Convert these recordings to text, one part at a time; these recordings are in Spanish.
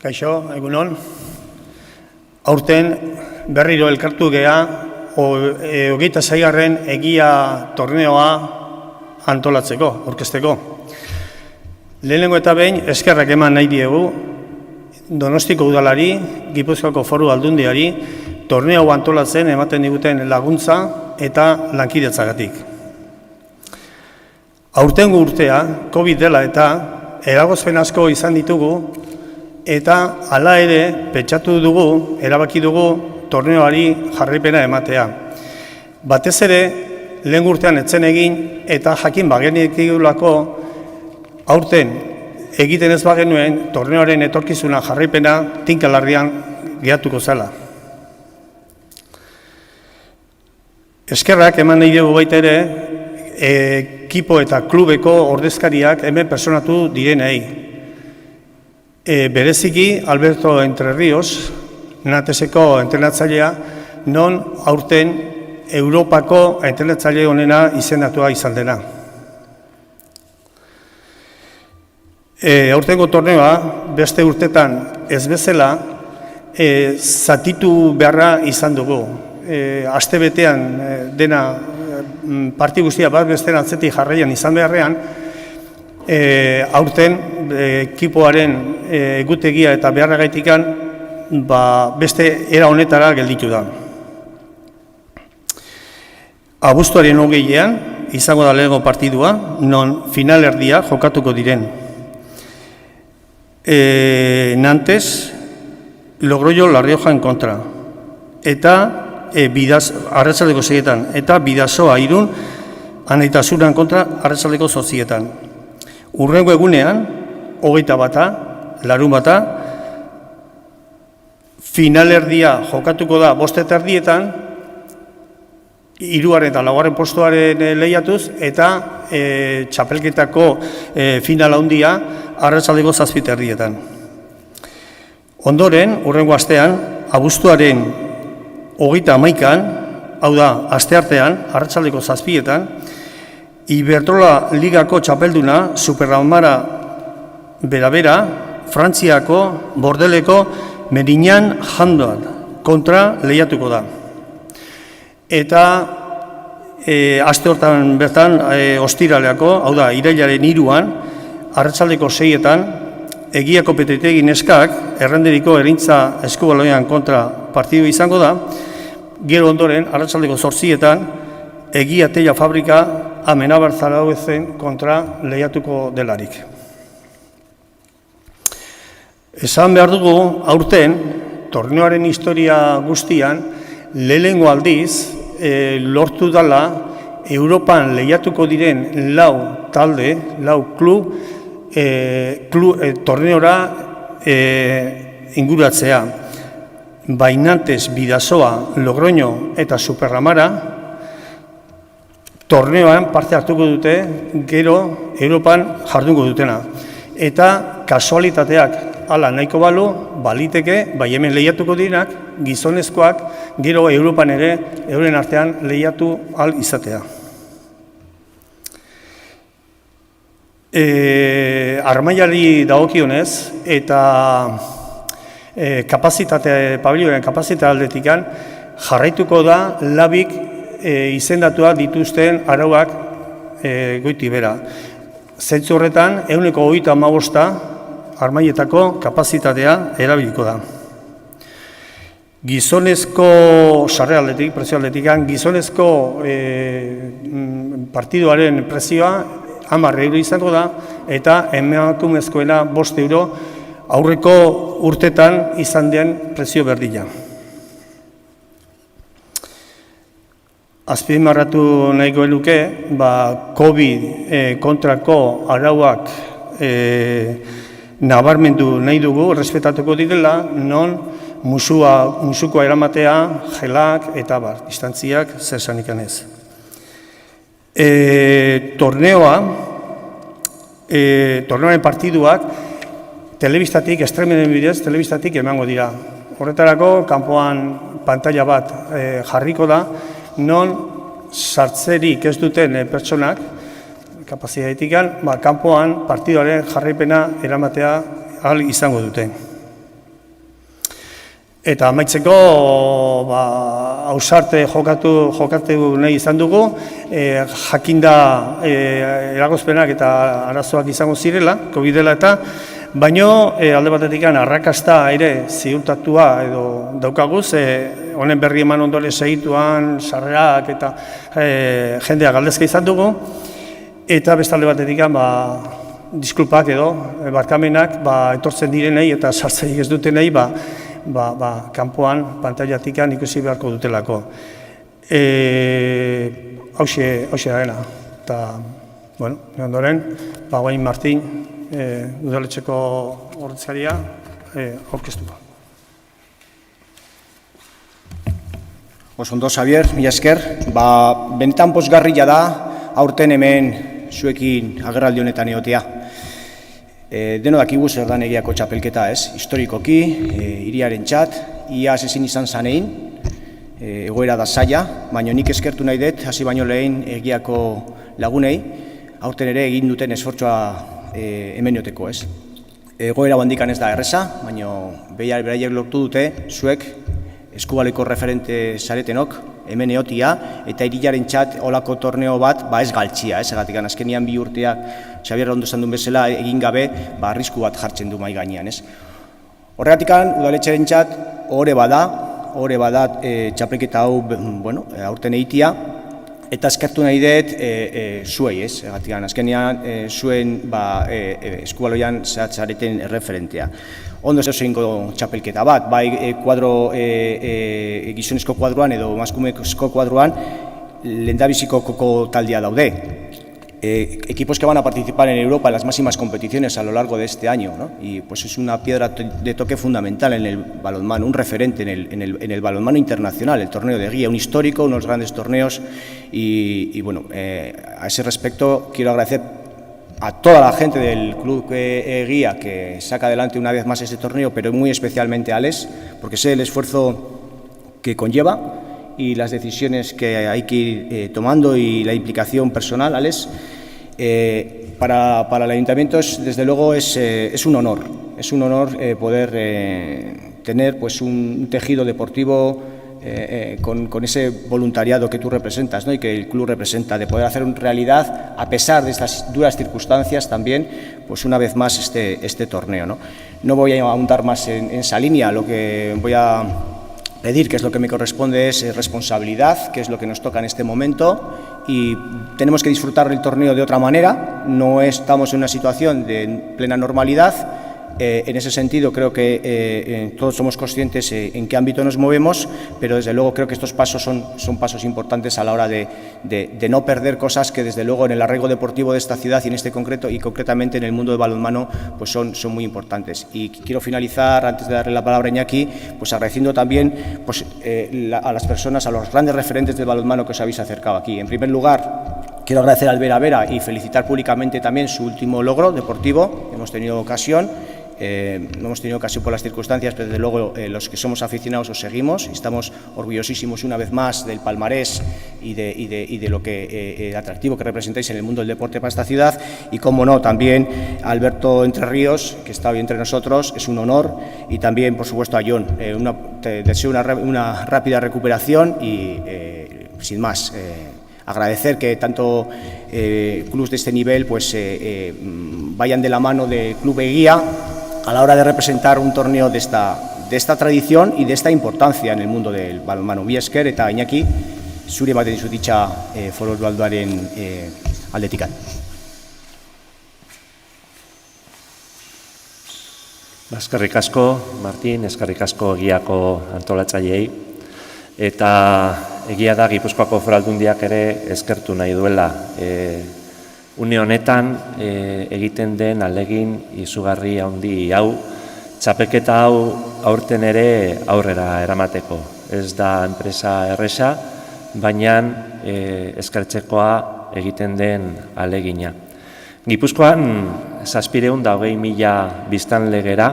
Kaixo, egunon. Aurten berriro elkartu gea, 26. egia torneoa antolatzeko, orkesteko. Lehenengo eta behin eskerrak eman nahi diegu Donostiko udalari, Gipuzkoako Foru Aldundiari, torneo antolatzen ematen diguten laguntza eta lankidetzagatik. Aurtengo urtea, COVID dela eta eragozpen asko izan ditugu, eta hala ere pentsatu dugu, erabaki dugu torneoari jarraipena ematea. Batez ere, lehen urtean etzen egin eta jakin bagenekigulako aurten egiten ez bagenuen torneoaren etorkizuna jarraipena tinkalarrian gehatuko zela. Eskerrak eman nahi dugu baita ere, ekipo eta klubeko ordezkariak hemen personatu direnei. Bereziki Alberto Entre Ríos, Nateseko entrenatzailea, non aurten Europako entrenatzaile honena izendatua izan dena. Aurtengo torneoa, beste urtetan ez bezala, zatitu beharra izan dugu. Astebetean dena parti guztia bat bestean atzetik jarraian izan beharrean, aurten ekipoaren egutegia eta beharragaitikan beste era honetara gelditu da. Abuztuaren 20ean izango da lehenengo partidua, non finalerdia jokatuko diren. Nantes, Logroño, La Rioja kontra. Eta arratsaldeko 6etan. Eta Bidasoa Irun, Anaitasuran kontra arratsaldeko 8etan. Hurrengo egunean, 21, larunbata, finalerdia jokatuko da 5:30, 3. eta 4. postuaren lehiatuz, eta txapelketako final handia arratsaldeko 7:30. Ondoren, hurrengo astean, abuztuaren 31, hau da, asteartean, arratsaldeko 7:00, Iberdrola Ligako txapelduna Superamara Bera, Frantziako Bordeleko Meriñan Handoan kontra lehiatuko da. Eta aste hortan bertan ostiraleako, hau da, irailaren 3, arratsaldeko 6etan, Egiako Petitegi neskak errenderiko erintza eskubaloian kontra partidu izango da, gero ondoren, arratsaldeko 8etan, Egia Teia Fabrika Amenabar Zarautzen kontra lehiatuko delarik. Esan behar dugu, aurten, torneoaren historia guztian, lehenengo aldiz, lortu dala, Europan lehiatuko diren 4 talde, 4 klub, torneora inguratzea. Bainantes, Bidasoa, Logroño eta Superamara, torneoan parte hartuko dute, gero Europan jardungo dutena. Eta kasualitateak hala nahiko balu, baliteke, bai hemen lehiatuko direnak, gizonezkoak, gero Europan ere, euren artean lehiatu ahal izatea. Armailari dagokionez, eta pabilioaren kapazitatea aldetikan, jarraituko da labik izendatua dituzten arauak goiti bera. Zentzu horretan, 135 armailetako kapazitatea erabiliko da. Gizonezko sarrealdetik, prezio aldetikan, gizonezko partiduaren prezioa 10 euro izango da, eta emakumezkoena 5 euro aurreko urtetan izan den prezio berdina. Azpimarratu nahiko luke, COVID kontrako arauak nabarmendu nahi dugu, respetatuko direla, non musukoa eramatea, gelak eta distantziak zer sanikan ez. Torneoaren partiduak telebistatik, estremenen bidez, telebistatik emango dira. Horretarako, kanpoan pantalla bat jarriko da, non sartzerik ez duten pertsonak, kapazitatetik, kanpoan partiduaren jarraipena eramatea ahal izango dute. Eta amaitzeko, ausarte jokatu nahi izan dugu, jakinda eragozpenak eta arazoak izango zirela, COVID dela eta, baino alde batetik arrakasta ere ziurtatua edo daukaguz, honen berri eman ondore segituan, sarrerak eta jendea galdezka izan dugu, eta beste alde batetik diskulpak edo barkamenak etortzen direnei eta sartzerik ez dutenei kanpoan, pantailatik ikusi beharko dutelako. Hauxe da dena. Eta, ondoren, Guain Martin, udaletxeko ordezkaria, aurkeztuko. Ondo, Xavier, mila esker. Benetan pozgarria da, aurten hemen zuekin agerraldi honetan egotea. Deno dakigu zer dan Egiako txapelketa, historikoki, hiriaren txat, iaz ezin izan zanein, egoera da zaila, baina nik eskertu nahi dut, hasi baino lehen Egiako lagunei, aurten ere egin duten esfortzua hemen. Egoera bandikan ez da erreza, baina beraiek lortu dute, zuek, eskubaleko referente zaretenok, hemen egotia, eta hirilaren txat olako torneo bat ez galtzia, egatik azkenian 2 urteak, Xabier ondo esan duen bezala, egin gabe, arrisku bat jartzen du mai gainean. Horregatik, udaletxearen txat, ohore bada txapelketa hau aurten egitea, eta eskertu nahi dut zuei, egatik azkenian zuen eskubaloian zareten referentea. Ondo ez egingo txapelketa bat, bai gizonezko kuadroan edo emakumezko kuadroan lehendabiziko taldea daude. Equipos que van a participar en Europa en las máximas competiciones a lo largo de este año, ¿no? Y pues es una piedra de toque fundamental en el balonmano, un referente en el balonmano internacional, el torneo de Guía, un histórico, unos grandes torneos y bueno, a ese respecto quiero agradecer a toda la gente del Club Guía que saca adelante una vez más este torneo, pero muy especialmente a Alex, porque sé el esfuerzo que conlleva y las decisiones que hay que ir tomando y la implicación personal, Alex. Para el Ayuntamiento desde luego es un honor poder tener pues, un tejido deportivo con ese voluntariado que tú representas, ¿no? Y que el club representa, de poder hacer realidad, a pesar de estas duras circunstancias también, pues una vez más este torneo, ¿no? No voy a ahondar más en esa línea, lo que voy a pedir, que es lo que me corresponde, es responsabilidad, que es lo que nos toca en este momento, y tenemos que disfrutar el torneo de otra manera. No estamos en una situación de plena normalidad. En ese sentido creo que todos somos conscientes en qué ámbito nos movemos, pero desde luego creo que estos pasos son pasos importantes a la hora de no perder cosas que desde luego en el arraigo deportivo de esta ciudad y concretamente en el mundo del balonmano pues son muy importantes. Y quiero finalizar, antes de darle la palabra a Iñaki, pues agradeciendo también pues, a las personas, a los grandes referentes del balonmano que os habéis acercado aquí. En primer lugar, quiero agradecer al Vera Vera y felicitar públicamente también su último logro deportivo. Hemos tenido ocasión por las circunstancias, pero desde luego los que somos aficionados os seguimos y estamos orgullosísimos una vez más del palmarés y de lo que atractivo que representáis en el mundo del deporte para esta ciudad. Y como no, también a Alberto Entre Ríos, que está hoy entre nosotros, es un honor, y también por supuesto a John. Te deseo una rápida recuperación y sin más, agradecer que tanto clubes de este nivel pues, vayan de la mano del Club Guía a la hora de representar un torneo de esta tradición y de esta importancia en el mundo del balonmano. Mila esker eta Iñaki, zure ematen dizutitza Forosbalduaren aldetikan. Eskerrik asko, Martin, eskerrik asko Egiako antolatzaileei. Eta egia da Gipuzkoako Foru Aldundiak ere eskertu nahi duela. Une honetan egiten den ahalegin izugarri handi hau, txapelketa hau aurten ere aurrera eramateko. Ez da enpresa erresa, baina eskertzekoa egiten den ahalegina. Gipuzkoan 720.000 biztanlegera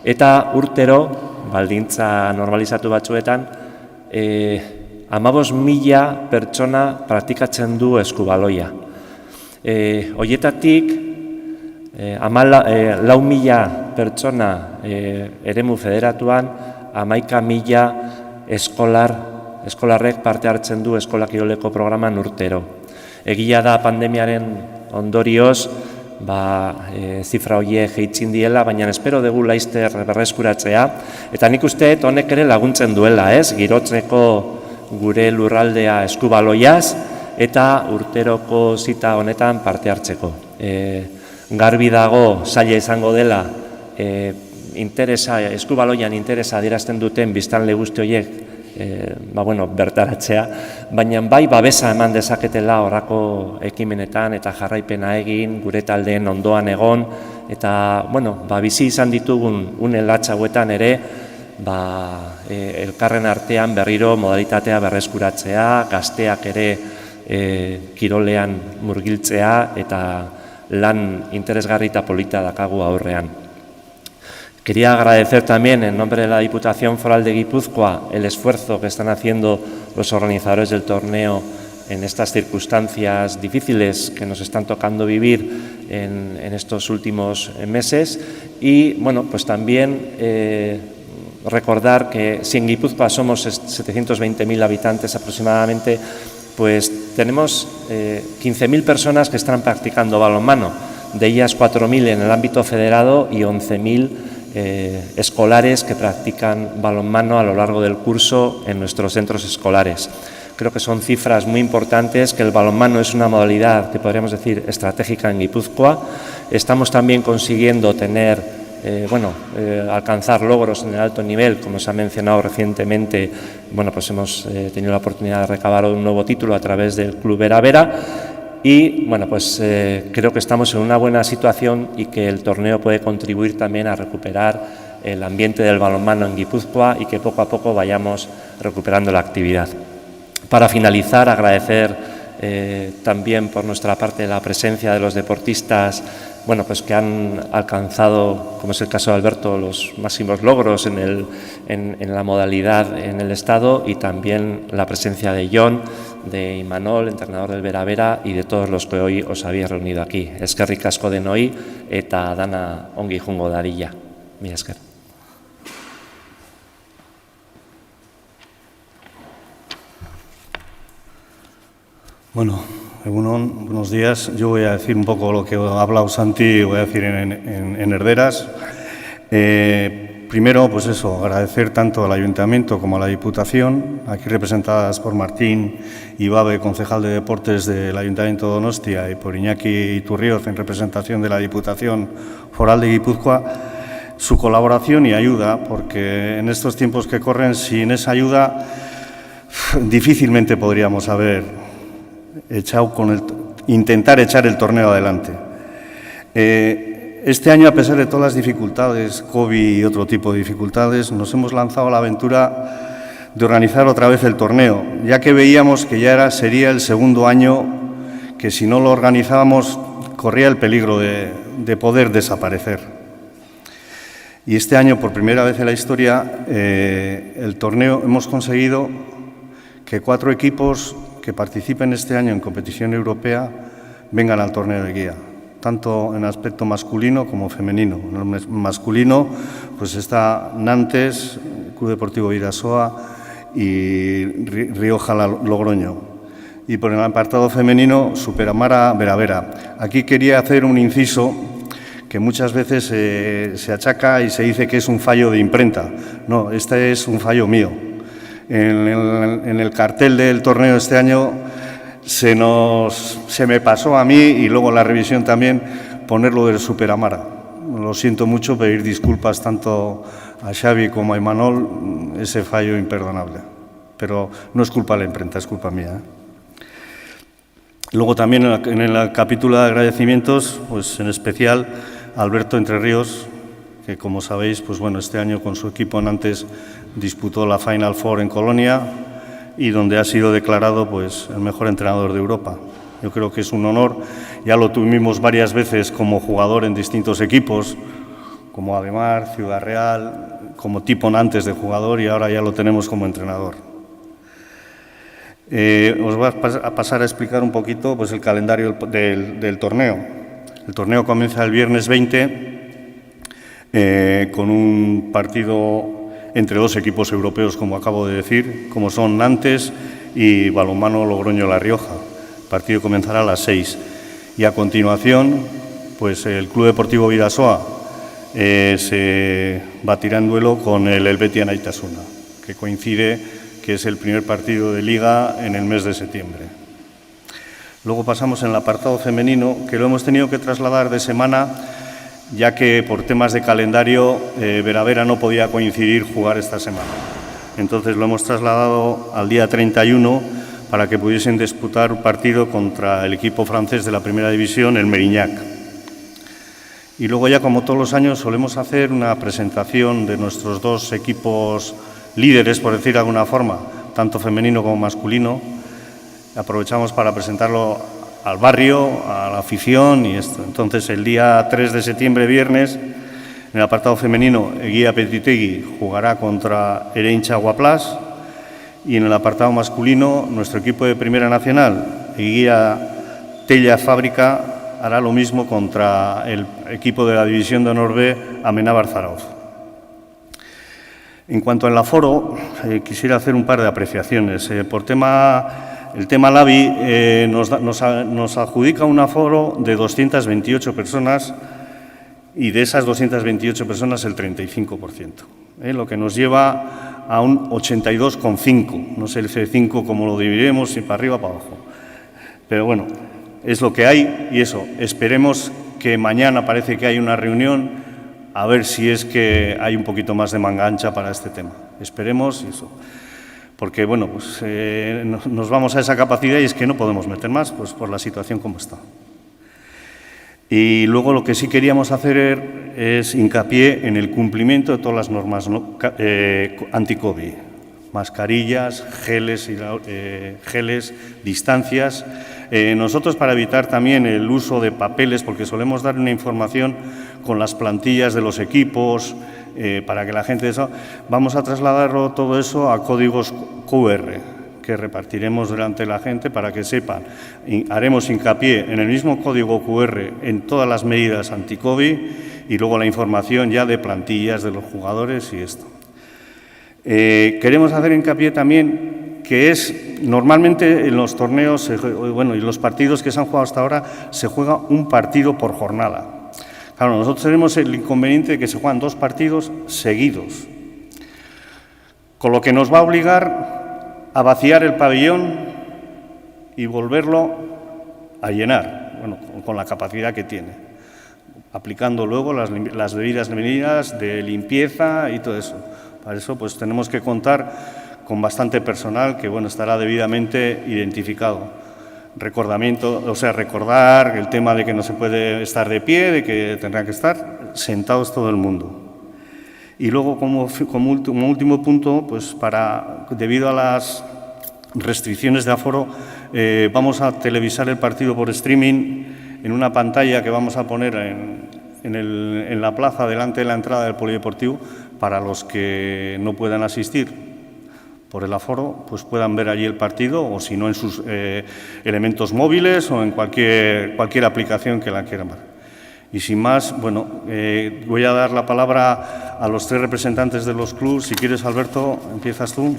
eta urtero, baldintza normalizatu batzuetan, 15.000 pertsona praktikatzen du eskubaloia. Horietatik, 4.000 pertsona eremu federatuan, 11.000 eskolarrek parte hartzen du eskola kiroleko programan urtero. Egia da pandemiaren ondorioz, zifra horiek jeitzin diela, baina espero dugu laizter berreskuratzea. Eta nik uste honek ere laguntzen duela, girotzeko gure lurraldea eskubaloiaz eta urteroko zita honetan parte hartzeko. Garbi dago zaila izango dela eskubaloian interesa adierazten duten biztanle guzti horiek bertaratzea, baina bai babesa eman dezaketela horrako ekimenetan eta jarraipena egin, gure taldeen ondoan egon, eta bizi izan ditugun une latz hauetan ere, elkarren artean berriro modalitatea berreskuratzea, gazteak ere kirolean murgiltzea eta lan interesgarri eta polita dakagu aurrean. Quería agradecer también, en nombre de la Diputación Foral de Guipúzcoa, el esfuerzo que están haciendo los organizadores del torneo en estas circunstancias difíciles que nos están tocando vivir en estos últimos meses. Y pues también recordar que si en Guipúzcoa somos 720.000 habitantes aproximadamente, pues tenemos 15.000 personas que están practicando balonmano, de ellas 4.000 en el ámbito federado y 11.000 escolares que practican balonmano a lo largo del curso en nuestros centros escolares. Creo que son cifras muy importantes, que el balonmano es una modalidad que podríamos decir estratégica en Guipúzcoa. Estamos también consiguiendo alcanzar logros en el alto nivel, como se ha mencionado recientemente. Pues hemos tenido la oportunidad de recabar un nuevo título a través del Club Vera Vera. Y creo que estamos en una buena situación y que el torneo puede contribuir también a recuperar el ambiente del balonmano en Guipúzcoa y que poco a poco vayamos recuperando la actividad. Para finalizar, agradecer también por nuestra parte la presencia de los deportistas que han alcanzado, como es el caso de Alberto, los máximos logros en la modalidad en el Estado, y también la presencia de Jon, de Imanol, entrenador del Vera Vera, y de todos los que hoy os habéis reunido aquí. Eskerrik asko denoi eta dana ongi joango dadila. Mila esker. Bueno, Egunon, buenos días. Yo voy a decir un poco lo que ha hablado Santi, voy a decir en Herderas. Primero, pues eso, agradecer tanto al Ayuntamiento como a la Diputación, aquí representadas por Martín Ibabe, concejal de Deportes del Ayuntamiento de Donostia, y por Iñaki Iturrioz, en representación de la Diputación Foral de Guipúzcoa, su colaboración y ayuda, porque en estos tiempos que corren, sin esa ayuda, difícilmente podríamos haber intentar echar el torneo adelante. Este año, a pesar de todas las dificultades, COVID y otro tipo de dificultades, nos hemos lanzado a la aventura de organizar otra vez el torneo, ya que veíamos que ya sería el segundo año que, si no lo organizábamos, corría el peligro de poder desaparecer. Y este año, por primera vez en la historia, el torneo, hemos conseguido que 4 equipos que participen este año en competición europea vengan al torneo de guía, tanto en aspecto masculino como femenino. En el masculino pues está Nantes, Club Deportivo Bidasoa y Rioja Logroño. Y por el apartado femenino, Superamara Vera Vera. Aquí quería hacer un inciso que muchas veces se achaca y se dice que es un fallo de imprenta. No, este es un fallo mío. En el cartel del torneo este año se me pasó a mí, y luego en la revisión también, ponerlo del Superamara. Lo siento mucho, pedir disculpas tanto a Xavi como a Imanol, ese fallo imperdonable. Pero no es culpa de la imprenta, es culpa mía. Luego también en el capítulo de agradecimientos, pues en especial a Alberto Entre Ríos, que como sabéis, pues bueno, este año con su equipo Nantes disputó la Final Four en Colonia, y donde ha sido declarado pues el mejor entrenador de Europa. Yo creo que es un honor. Ya lo tuvimos varias veces como jugador en distintos equipos, como Ademar, Ciudad Real, como tipo Nantes de jugador, y ahora ya lo tenemos como entrenador. Os voy a pasar a explicar un poquito pues el calendario del torneo. El torneo comienza el viernes 20 con un partido entre dos equipos europeos, como acabo de decir, como son Nantes y Balonmano Logroño-La Rioja. El partido comenzará a las 6. Y a continuación, pues el Club Deportivo Bidasoa se batirá en duelo con el Helvetia Naitasuna, que coincide que es el primer partido de Liga en el mes de septiembre. Luego pasamos en el apartado femenino, que lo hemos tenido que trasladar de semana, ya que por temas de calendario Veravera no podía coincidir jugar esta semana. Entonces lo hemos trasladado al día 31 para que pudiesen disputar un partido contra el equipo francés de la primera división, el Mérignac. Y luego ya, como todos los años, solemos hacer una presentación de nuestros dos equipos líderes, por decir de alguna forma, tanto femenino como masculino. Aprovechamos para presentarlo al barrio, a la afición y esto. Entonces, el día 3 de septiembre, viernes, en el apartado femenino, Eguía Petitegui jugará contra Erencha Guaplas, y en el apartado masculino, nuestro equipo de Primera Nacional, Eguía Tella Fábrica, hará lo mismo contra el equipo de la División de Honor B, Amenábar Zarauz. En cuanto al aforo, quisiera hacer un par de apreciaciones. El tema LABI nos adjudica un aforo de 228 personas y de esas 228 personas el 35%, lo que nos lleva a un 82,5. No sé el C5 cómo lo dividiremos, si para arriba o para abajo. Pero bueno, es lo que hay y eso. Esperemos que mañana parece que hay una reunión, a ver si es que hay un poquito más de manga ancha para este tema. Esperemos eso. Porque, bueno, pues nos vamos a esa capacidad y es que no podemos meter más, pues por la situación como está. Y luego lo que sí queríamos hacer es hincapié en el cumplimiento de todas las normas anti-COVID. Mascarillas, geles, distancias. Nosotros, para evitar también el uso de papeles, porque solemos dar una información con las plantillas de los equipos, para que la gente vamos a trasladarlo todo eso a códigos QR que repartiremos delante de la gente para que sepan. Haremos hincapié en el mismo código QR en todas las medidas anti-COVID y luego la información ya de plantillas de los jugadores y esto. Queremos hacer hincapié también que es normalmente en los torneos, bueno, y los partidos que se han jugado hasta ahora, se juega un partido por jornada. Claro, nosotros tenemos el inconveniente de que se juegan 2 partidos seguidos, con lo que nos va a obligar a vaciar el pabellón y volverlo a llenar, bueno, con la capacidad que tiene, aplicando luego las debidas medidas de limpieza y todo eso. Para eso pues tenemos que contar con bastante personal que, bueno, estará debidamente identificado. Recordar el tema de que no se puede estar de pie, de que tendrá que estar sentados todo el mundo. Y luego, como último punto, pues debido a las restricciones de aforo, vamos a televisar el partido por streaming en una pantalla que vamos a poner en la plaza delante de la entrada del polideportivo para los que no puedan asistir por el aforo, pues puedan ver allí el partido o si no en sus elementos móviles o en cualquier aplicación que la quieran ver. Y sin más, bueno, voy a dar la palabra a los 3 representantes de los clubes. Si quieres, Alberto, empiezas tú.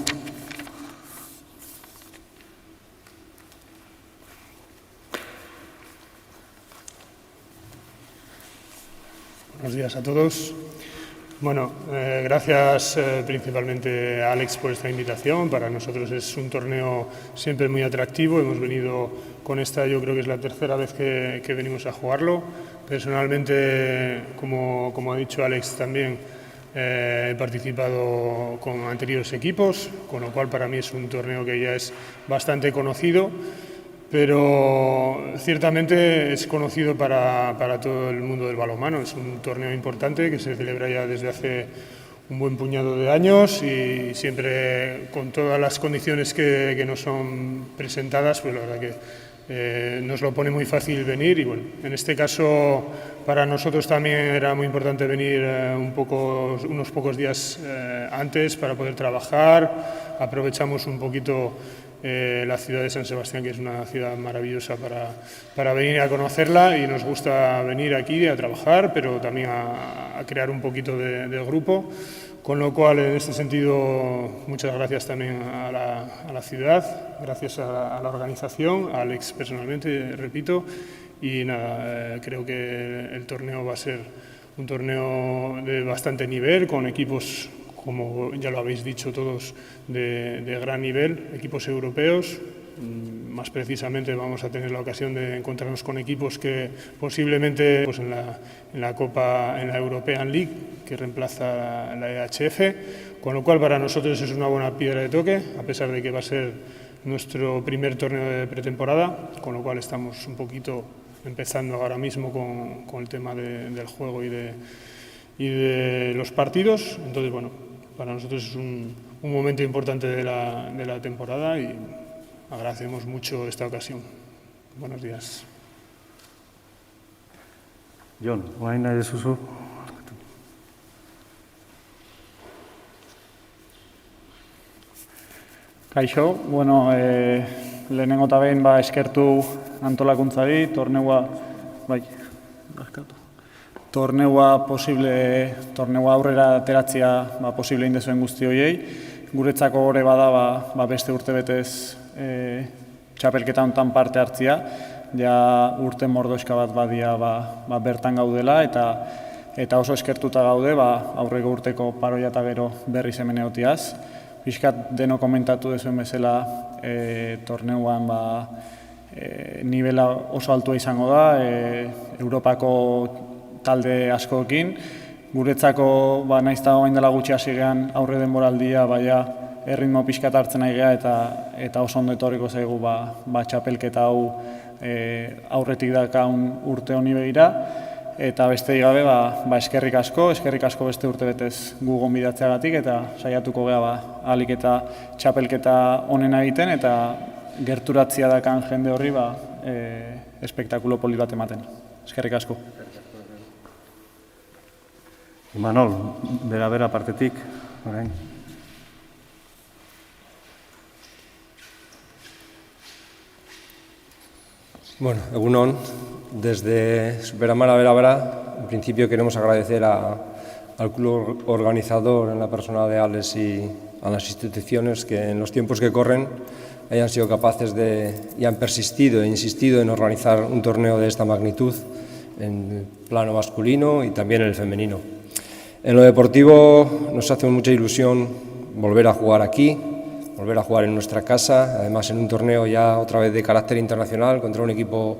Buenos días a todos. Bueno, gracias principalmente a Alex por esta invitación. Para nosotros es un torneo siempre muy atractivo. Hemos venido con esta, yo creo que es la 3ª vez que venimos a jugarlo. Personalmente, como ha dicho Alex también, he participado con anteriores equipos, con lo cual para mí es un torneo que ya es bastante conocido. Pero ciertamente es conocido para todo el mundo del balonmano. Es un torneo importante que se celebra ya desde hace un buen puñado de años y siempre con todas las condiciones que nos son presentadas, pues la verdad que nos lo pone muy fácil venir. Y bueno, en este caso para nosotros también era muy importante venir unos pocos días antes para poder trabajar. Aprovechamos un poquito la ciudad de San Sebastián, que es una ciudad maravillosa para venir a conocerla, y nos gusta venir aquí a trabajar, pero también a crear un poquito de grupo, Con lo cual, en este sentido, muchas gracias también a la ciudad, gracias a la organización, a Alex personalmente, repito, y nada, creo que el torneo va a ser un torneo de bastante nivel, con equipos, como ya lo habéis dicho todos, de gran nivel, equipos europeos. Más precisamente vamos a tener la ocasión de encontrarnos con equipos que posiblemente pues en la Copa, en la European League, que reemplaza la EHF, con lo cual para nosotros es una buena piedra de toque, a pesar de que va a ser nuestro primer torneo de pretemporada, con lo cual estamos un poquito empezando ahora mismo con el tema del juego y de los partidos. Entonces, bueno, para nosotros es un momento importante de la temporada y agradecemos mucho esta ocasión. Buenos días. Jon, orain nahi duzu? Kaixo, bueno, lehenengo eta behin eskertu antolakuntzari, torneua aurrera ateratzea posible indezuen guzti horiei. Guretzako gore bada beste urtebetez txapelketa honetan parte hartzia, ja urte mordoska bat badia bertan gaudela eta oso eskertuta gaude aurreko urteko paroia eta gero berriz hemen egotiaz. Piskat deno komentatu dezuen bezala torneuan nivela oso altua izango da, Europako talde askoekin. Guretzako nahiz eta orain dela gutxi hasi gean aurre denboraldia erritmo pixkat hartzen nahi geha eta oso ondo etorriko zaigu txapelketa hau aurretik dakaun urte honi begira. Eta beste gabe eskerrik asko beste urtebetez gu gonbidatzeagatik eta saiatuko geha ahalik eta txapelketa onena egiten eta gerturatzia dakan jende horri espektakulo polit bat ematen. Eskerrik asko. Imanol, bera partetik, orain. Bueno, egunon, desde Superamara Berabara, en principio queremos agradecer al club organizador en la persona de Alex y a las instituciones que en los tiempos que corren hayan sido capaces y han persistido e insistido en organizar un torneo de esta magnitud en el plano masculino y también en el femenino. En lo deportivo nos hace mucha ilusión volver a jugar aquí, volver a jugar en nuestra casa, además en un torneo ya otra vez de carácter internacional contra un equipo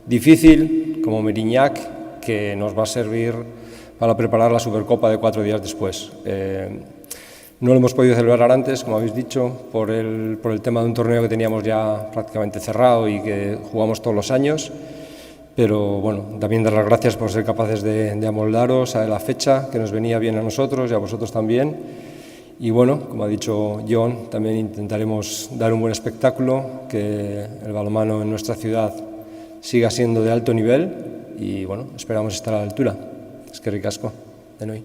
difícil como Meriñac, que nos va a servir para preparar la Supercopa de 4 días después. No lo hemos podido celebrar antes, como habéis dicho, por el tema de un torneo que teníamos ya prácticamente cerrado y que jugamos todos los años. Pero bueno, también dar las gracias por ser capaces de amoldaros a la fecha que nos venía bien a nosotros y a vosotros también. Y bueno, como ha dicho Jon, también intentaremos dar un buen espectáculo, que el balonmano en nuestra ciudad siga siendo de alto nivel y bueno, esperamos estar a la altura. Eskerrik asko, denoi.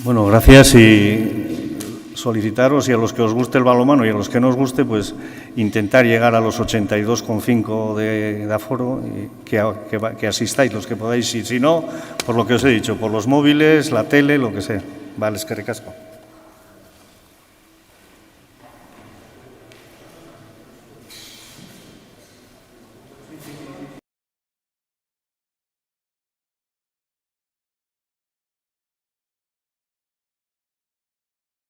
Bueno, gracias y solicitaros, y a los que os guste el balonmano y a los que no os guste, pues intentar llegar a los 82,5 de aforo y que asistáis los que podáis, y si no, por lo que os he dicho, por los móviles, la tele, lo que sea. Vale, eskerrik asko.